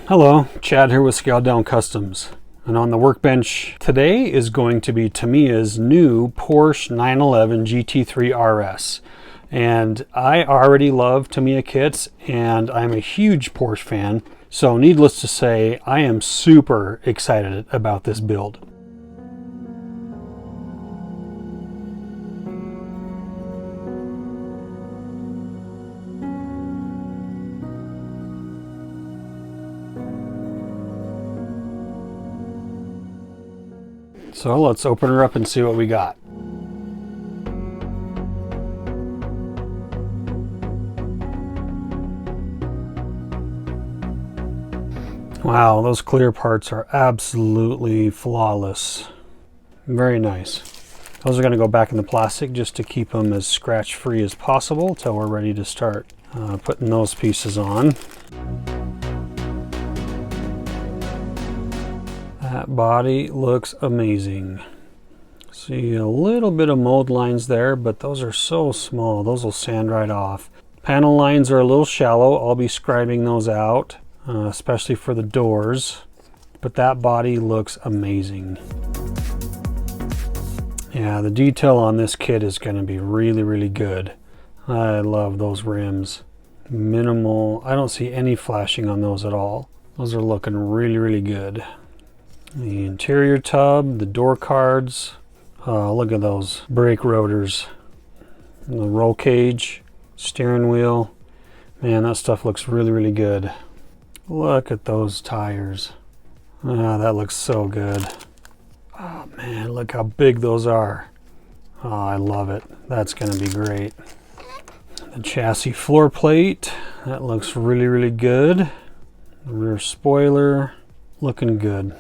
Hello, Chad here with Scaled Down Customs. And on the workbench today is going to be Tamiya's new Porsche 911 GT3 RS. And I already love Tamiya kits and I'm a huge Porsche fan. So needless to say, I am super excited about this build. So let's open her up and see what we got. Wow, those clear parts are absolutely flawless. Very nice. Those are going to go back in the plastic just to keep them as scratch free as possible until we're ready to start putting those pieces on. That body looks amazing. See a little bit of mold lines there, but those are so small. Those will sand right off. Panel lines are a little shallow. I'll be scribing those out, especially for the doors. But that body looks amazing. Yeah, the detail on this kit is going to be really, really good. I love those rims. Minimal. I don't see any flashing on those at all. Those are looking really, really good. The interior tub, the door cards, look at those brake rotors, and the roll cage, steering wheel. Man, that stuff looks really, really good. Look at those tires. That looks so good. Oh man, look how big those are. Oh, I love it. That's going to be great. The chassis floor plate, that looks really, really good. The rear spoiler, looking good.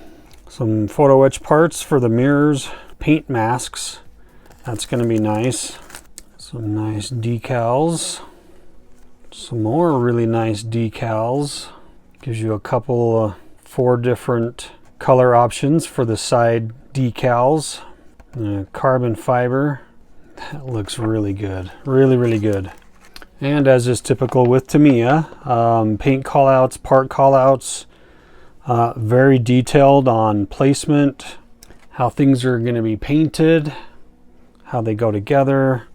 Some photo etch parts for the mirrors, paint masks. That's going to be nice. Some nice decals. Some more really nice decals. Gives you a couple, 4 different color options for the side decals. Carbon fiber. That looks really good. Really, really good. And as is typical with Tamiya, paint callouts, part callouts. Very detailed on placement, how things are going to be painted, how they go together.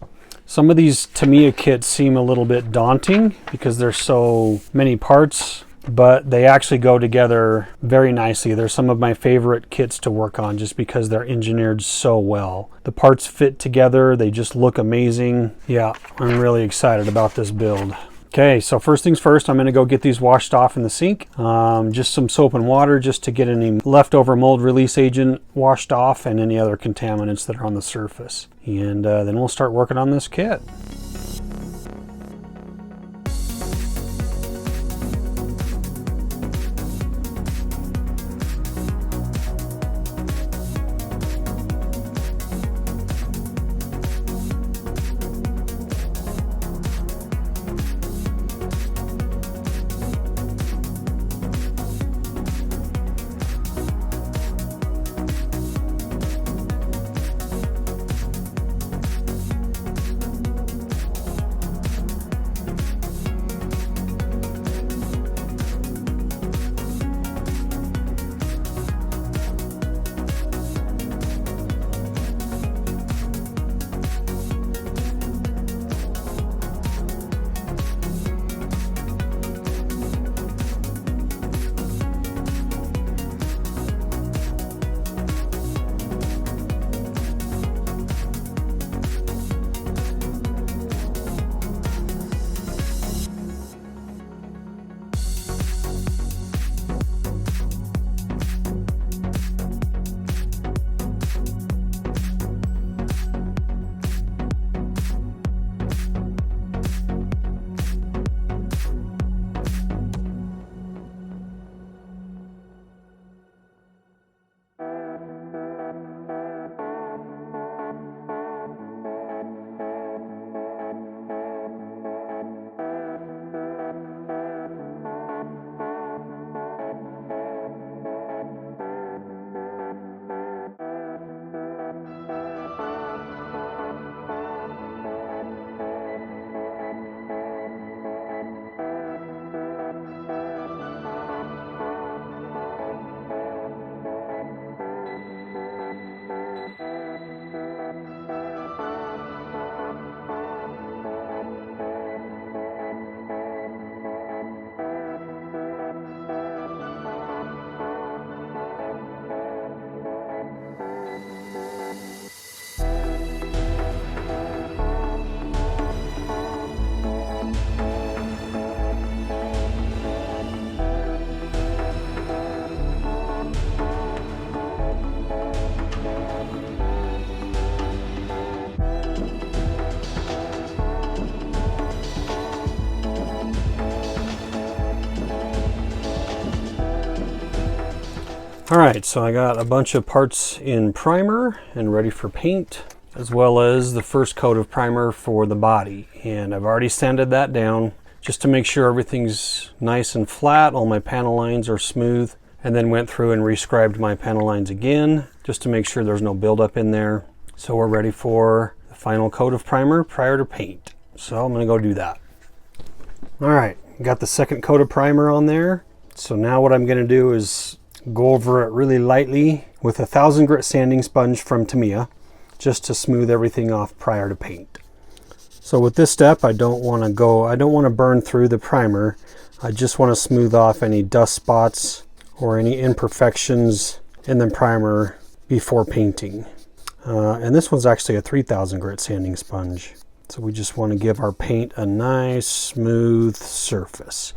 Some of these Tamiya kits seem a little bit daunting because there's so many parts, but they actually go together very nicely. They're some of my favorite kits to work on just because they're engineered so well. The parts fit together, they just look amazing. Yeah, I'm really excited about this build. Okay, so first things first, I'm going to go get these washed off in the sink. Just some soap and water just to get any leftover mold release agent washed off and any other contaminants that are on the surface. And then we'll start working on this kit. Alright, so I got a bunch of parts in primer and ready for paint, as well as the first coat of primer for the body. And I've already sanded that down just to make sure everything's nice and flat, all my panel lines are smooth, and then went through and rescribed my panel lines again just to make sure there's no buildup in there. So we're ready for the final coat of primer prior to paint. So I'm going to go do that. Alright, got the second coat of primer on there. So now what I'm going to do is go over it really lightly with a 1000 grit sanding sponge from Tamiya, just to smooth everything off prior to paint. So with this step, I don't want to burn through the primer. I just want to smooth off any dust spots or any imperfections in the primer before painting. And this one's actually a 3000 grit sanding sponge. So we just want to give our paint a nice smooth surface.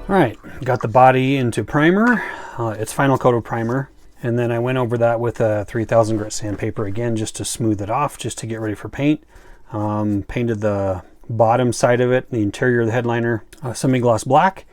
All right, got the body into primer. It's final coat of primer. And then I went over that with a 3000 grit sandpaper again, just to smooth it off, just to get ready for paint. Painted the bottom side of it, the interior of the headliner, semi-gloss black.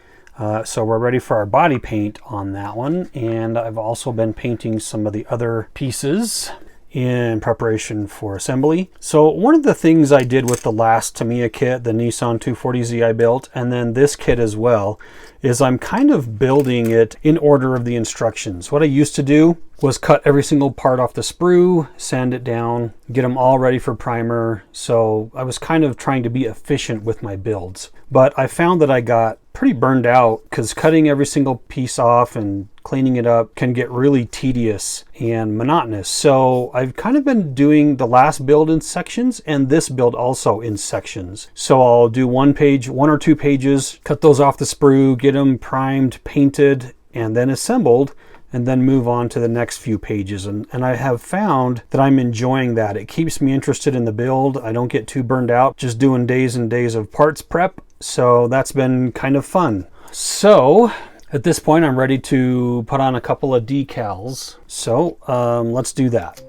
So we're ready for our body paint on that one. And I've also been painting some of the other pieces in preparation for assembly. So one of the things I did with the last Tamiya kit, the Nissan 240Z I built, and then this kit as well, is I'm kind of building it in order of the instructions. What I used to do was cut every single part off the sprue, sand it down, get them all ready for primer. So I was kind of trying to be efficient with my builds. But I found that I got pretty burned out because cutting every single piece off and cleaning it up can get really tedious and monotonous. So I've kind of been doing the last build in sections and this build also in sections. So I'll do one or two pages, cut those off the sprue, get them primed, painted, and then assembled, and then move on to the next few pages. And I have found that I'm enjoying that. It keeps me interested in the build. I don't get too burned out just doing days and days of parts prep. So that's been kind of fun. So at this point, I'm ready to put on a couple of decals. So let's do that.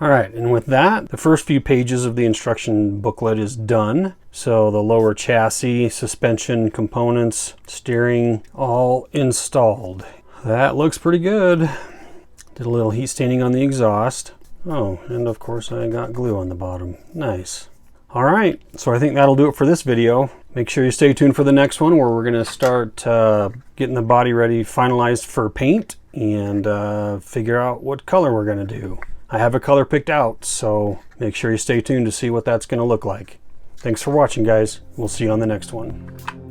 All right, and with that, the first few pages of the instruction booklet is done. So the lower chassis, suspension components, steering, all installed. That looks pretty good. Did a little heat staining on the exhaust. Oh, and of course I got glue on the bottom. Nice. All right, so I think that'll do it for this video. Make sure you stay tuned for the next one where we're gonna start getting the body ready, finalized for paint, and figure out what color we're gonna do. I have a color picked out, so make sure you stay tuned to see what that's gonna look like. Thanks for watching, guys. We'll see you on the next one.